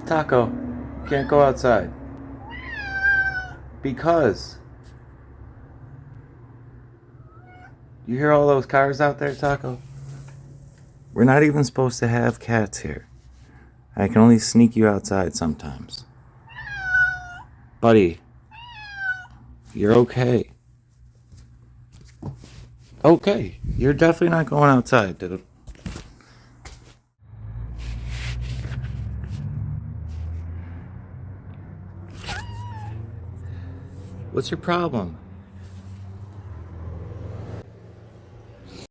Taco, can't go outside. Because. You hear all those cars out there, Taco? We're not even supposed to have cats here. I can only sneak you outside sometimes. Buddy, you're okay. Okay, you're definitely not going outside, dude. What's your problem?